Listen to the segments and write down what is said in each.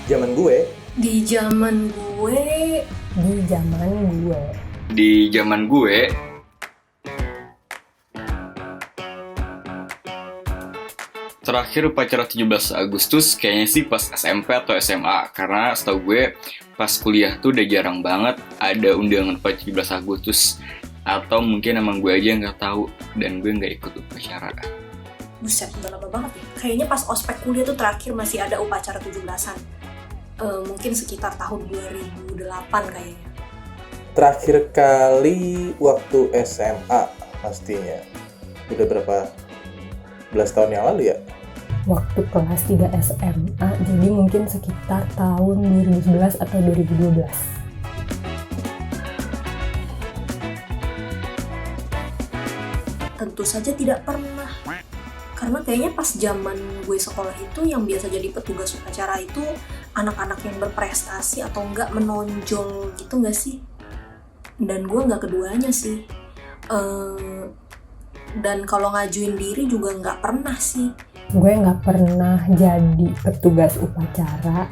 Zaman gue, Di zaman gue, Di zaman gue. Di zaman gue, terakhir upacara 17 Agustus kayaknya sih pas SMP atau SMA. Karena setahu gue pas kuliah tuh udah jarang banget ada undangan upacara 17 Agustus. Atau mungkin emang gue aja nggak tahu dan gue nggak ikut upacara. buset, udah lama banget ya. Kayaknya pas ospek kuliah tuh terakhir masih ada upacara 17-an. Mungkin sekitar tahun 2008 kayaknya. terakhir kali waktu SMA pastinya. Udah berapa belas tahun yang lalu ya? Waktu kelas 3 SMA, jadi mungkin sekitar tahun 2011 atau 2012. Tentu saja tidak pernah. Karena kayaknya pas zaman gue sekolah itu yang biasa jadi petugas upacara itu anak-anak yang berprestasi atau enggak menonjol gitu enggak sih? Dan gue enggak keduanya sih. Dan kalau ngajuin diri juga enggak pernah sih. Gue nggak pernah jadi petugas upacara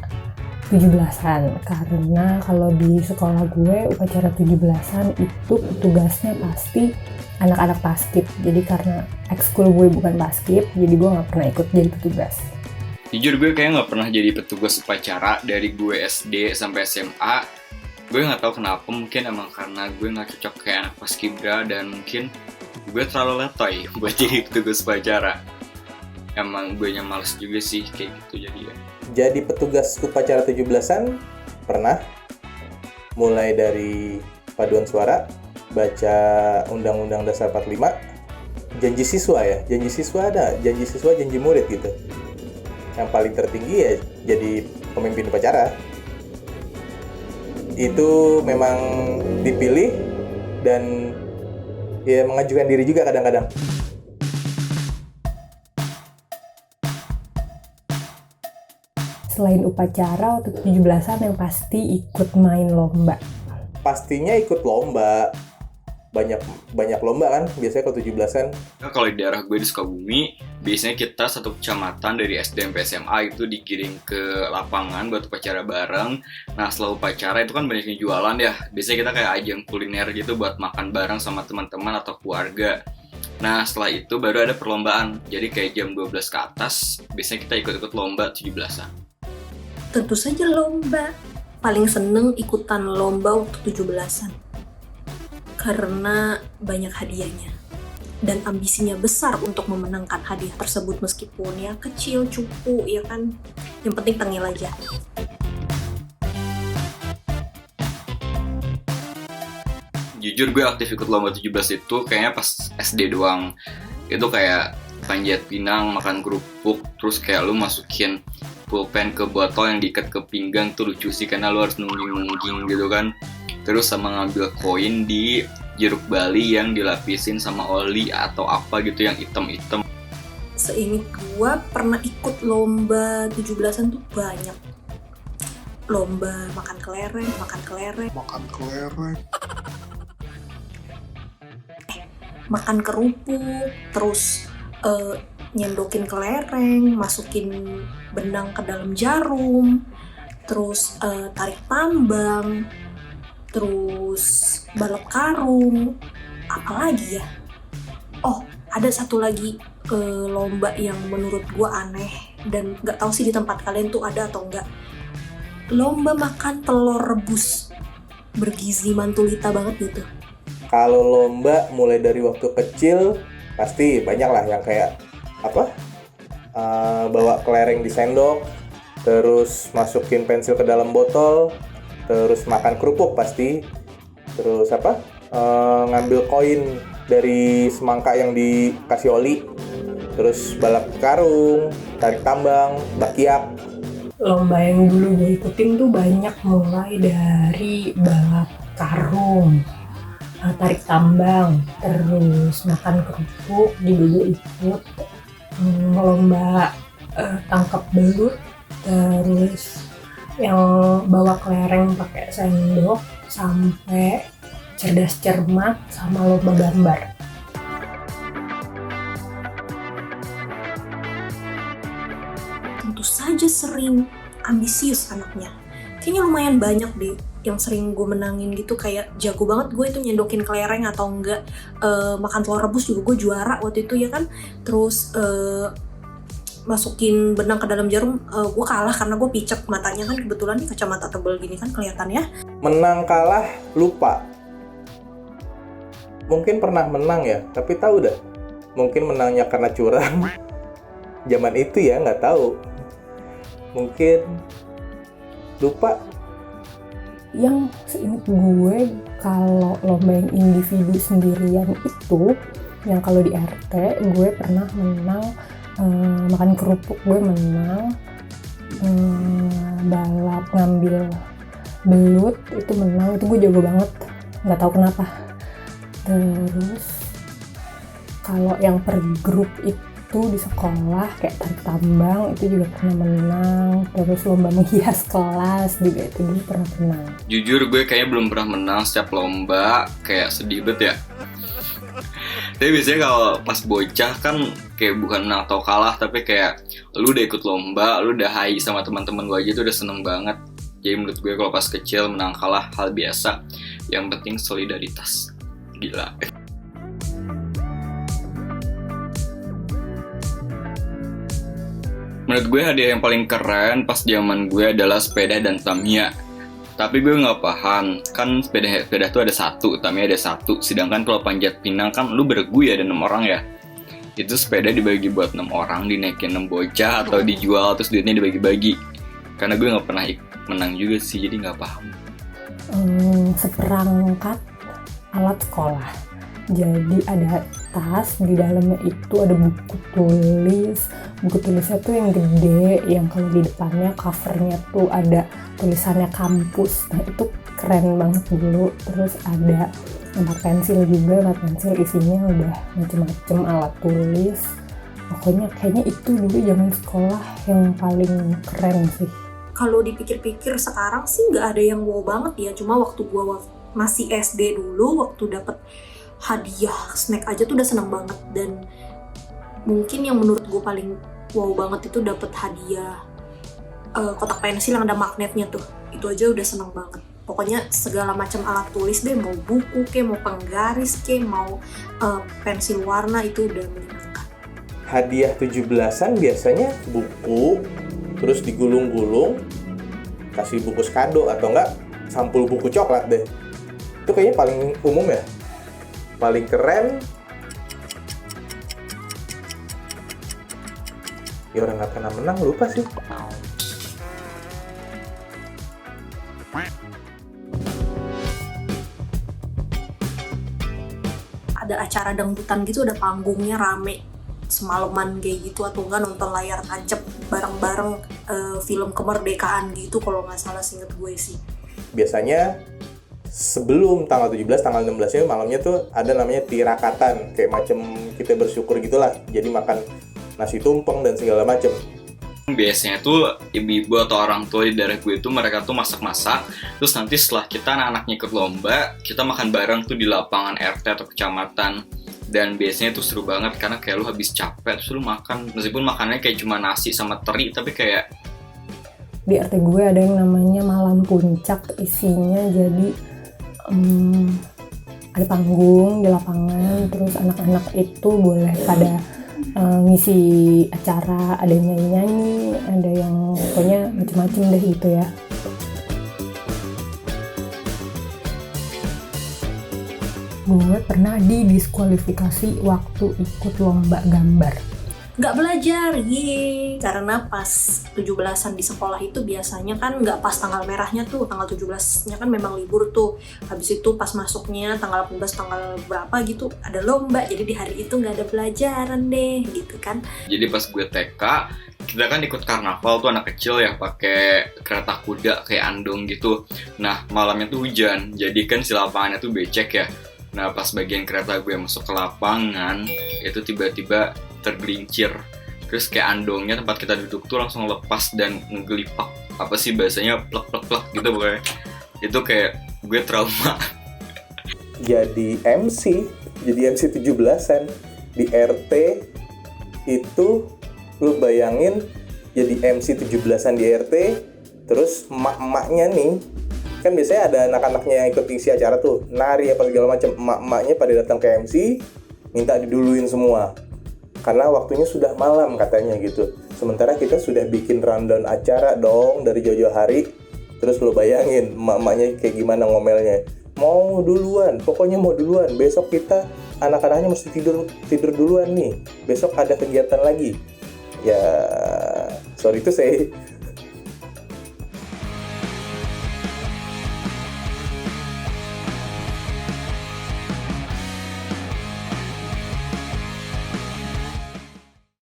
17-an, karena kalau di sekolah gue upacara 17-an itu petugasnya pasti anak-anak paskib. Jadi karena ekskul gue bukan paskib, jadi gue nggak pernah ikut jadi petugas. Jujur gue kayak nggak pernah jadi petugas upacara dari gue SD sampai SMA. Gue nggak tahu kenapa, mungkin emang karena gue nggak cocok kayak anak paskibra dan mungkin gue terlalu letoy buat jadi petugas upacara. Emang gue nya males juga sih kayak gitu jadi ya. Jadi petugas upacara 17-an pernah, mulai dari paduan suara, baca Undang-Undang Dasar 45, janji siswa ya, janji siswa ada, janji siswa, janji murid gitu. Yang paling tertinggi ya jadi pemimpin upacara. Itu memang dipilih dan ya mengajukan diri juga kadang-kadang. Selain upacara, waktu 17-an yang pasti ikut main lomba. Pastinya ikut lomba. Banyak lomba kan biasanya kalau 17-an. Nah, kalau di daerah gue di Sukabumi, biasanya kita satu kecamatan dari SD sampai SMA itu digiring ke lapangan buat upacara bareng. Nah setelah upacara itu kan banyak yang jualan ya. Biasanya kita kayak ajang kuliner gitu buat makan bareng sama teman-teman atau keluarga. Nah setelah itu baru ada perlombaan. Jadi kayak jam 12 ke atas, biasanya kita ikut-ikut lomba 17-an. Tentu saja lomba. Paling seneng ikutan lomba waktu 17-an. Karena banyak hadiahnya. Dan ambisinya besar untuk memenangkan hadiah tersebut meskipun ya kecil, cupu, ya kan. Yang penting tengil aja. Jujur gue aktif ikut lomba 17 itu kayaknya pas SD doang. Itu kayak panjat pinang, makan kerupuk, terus kayak lu masukin pulpen ke botol yang diikat ke pinggang tuh lucu sih karena lu harus nungging-nungging gitu kan. Terus sama ngambil koin di jeruk bali yang dilapisin sama oli atau apa gitu yang hitam-hitam. Seingat gua pernah ikut lomba 17-an tuh banyak. Lomba makan kelereng. Makan kerupuk, terus nyendokin kelereng, masukin benang ke dalam jarum, terus tarik tambang, terus balap karung, apalagi ya? Oh, ada satu lagi lomba yang menurut gua aneh dan nggak tahu sih di tempat kalian tuh ada atau enggak. Lomba makan telur rebus bergizi mantulita banget gitu. Kalau lomba mulai dari waktu kecil pasti banyak lah yang kayak bawa kelereng di sendok, terus masukin pensil ke dalam botol, terus makan kerupuk pasti, terus ngambil koin dari semangka yang dikasih oli, terus balap karung, tarik tambang, bakiak. Lomba yang dulu gue ikutin tuh banyak, mulai dari balap karung, tarik tambang, terus makan kerupuk juga gue ikut, lomba tangkap belut, terus yang bawa kelereng pakai sendok, sampai cerdas cermat, sama lomba gambar. Tentu saja sering. ambisius anaknya. Kayaknya lumayan banyak deh yang sering gue menangin gitu, kayak jago banget gue itu nyendokin kelereng atau enggak makan telur rebus juga gue juara waktu itu ya kan. Terus masukin benang ke dalam jarum gue kalah karena gue picek matanya kan, kebetulan nih kacamata tebel gini kan kelihatannya. Menang kalah lupa. Mungkin pernah menang ya, tapi tahu dah. Mungkin menangnya karena curang. Zaman itu ya, nggak tahu. Mungkin lupa. Yang seingat gue, kalau lomba yang individu sendirian itu, yang kalau di RT gue pernah menang, makan kerupuk gue menang, balap ngambil belut itu menang, itu gue jago banget, nggak tahu kenapa. Terus kalau yang per grup itu di sekolah kayak tarik tambang itu juga pernah menang, terus lomba menghias kelas juga itu dulu pernah menang. Jujur gue kayaknya belum pernah menang setiap lomba, kayak sedih banget ya. Tapi biasanya kalau pas bocah kan kayak bukan menang atau kalah, tapi kayak lu udah ikut lomba, lu udah hai sama teman-teman gue aja tuh udah seneng banget. Jadi menurut gue kalau pas kecil menang kalah hal biasa, yang penting solidaritas. Gila. Menurut gue hadiah yang paling keren pas zaman gue adalah sepeda dan Tamiya. Tapi gue nggak paham, kan sepeda tuh ada satu, Tamiya ada satu. Sedangkan kalau panjat pinang kan lu beregu ya, ada 6 orang ya. Itu sepeda dibagi buat 6 orang, dinaikin 6 bocah atau dijual terus duitnya dibagi-bagi. Karena gue nggak pernah menang juga sih, jadi nggak paham. Seperangkat alat sekolah. Jadi ada tas, di dalamnya itu ada buku tulis. Buku tulisnya tuh yang gede, yang kalau di depannya covernya tuh ada tulisannya kampus. Nah itu keren banget dulu. Terus ada tempat pensil juga, tempat pensil isinya udah macem-macem alat tulis. Pokoknya kayaknya itu dulu zaman sekolah yang paling keren sih. Kalau dipikir-pikir sekarang sih nggak ada yang wow banget ya, cuma waktu gua masih SD dulu, waktu dapet hadiah snack aja tuh udah seneng banget. Dan mungkin yang menurut gue paling wow banget itu dapet hadiah kotak pensil yang ada magnetnya tuh, itu aja udah seneng banget. Pokoknya segala macam alat tulis deh, mau buku ke, mau penggaris ke, mau pensil warna, itu udah menyenangkan. Hadiah 17-an biasanya buku, terus digulung-gulung, kasih bungkus kado atau enggak sampul buku coklat deh. Itu kayaknya paling umum ya. Paling keren ya orang nggak pernah menang, lupa sih. Ada acara dangdutan gitu, ada panggungnya rame semalaman kayak gitu, atau enggak nonton layar tancap bareng-bareng film kemerdekaan gitu kalau nggak salah, seinget gue sih. Biasanya sebelum tanggal 17, tanggal 16-nya malamnya tuh ada namanya tirakatan, kayak macam kita bersyukur gitulah. Jadi makan nasi tumpeng dan segala macam. Biasanya tuh ibu-ibu atau orang tua di daerah gue itu mereka tuh masak-masak, terus nanti setelah kita anak-anaknya ikut lomba, kita makan bareng tuh di lapangan RT atau kecamatan. Dan biasanya tuh seru banget karena kayak lu habis capek terus lu makan, meskipun makanannya kayak cuma nasi sama teri, tapi kayak Di RT gue ada yang namanya malam puncak, isinya jadi ada panggung di lapangan, terus anak-anak itu boleh pada ngisi acara, ada yang nyanyi-nyanyi, ada yang pokoknya macam-macam deh gitu ya. Gue pernah didiskualifikasi waktu ikut lomba gambar. Nggak belajar, karena pas 17-an di sekolah itu biasanya kan nggak pas tanggal merahnya tuh, tanggal 17-nya kan memang libur tuh. Habis itu pas masuknya tanggal 18, tanggal berapa gitu ada lomba, jadi di hari itu nggak ada pelajaran deh gitu kan. jadi pas gue TK, kita kan ikut karnaval tuh anak kecil ya, pakai kereta kuda kayak andong gitu. Nah malamnya tuh hujan, jadi kan si lapangannya tuh becek ya. Nah pas bagian kereta gue masuk ke lapangan, itu tiba-tiba tergelincir. Terus kayak andongnya tempat kita duduk tuh langsung lepas dan ngegelipak. Apa sih bahasanya, plek-plek-plek gitu pokoknya. Itu kayak gue trauma. Jadi MC 17-an di RT itu, lu bayangin jadi MC 17-an di RT, Terus emak-emaknya nih, kan biasanya ada anak-anaknya yang ikut isi acara tuh, nari apa segala macam, emak-emaknya pada datang ke MC minta diduluin semua karena waktunya sudah malam katanya gitu. Sementara kita sudah bikin rundown acara dong dari jauh-jauh hari. Terus lo bayangin emak-emaknya kayak gimana ngomelnya, mau duluan, pokoknya mau duluan, besok kita anak-anaknya mesti tidur duluan nih, besok ada kegiatan lagi. Ya sorry itu saya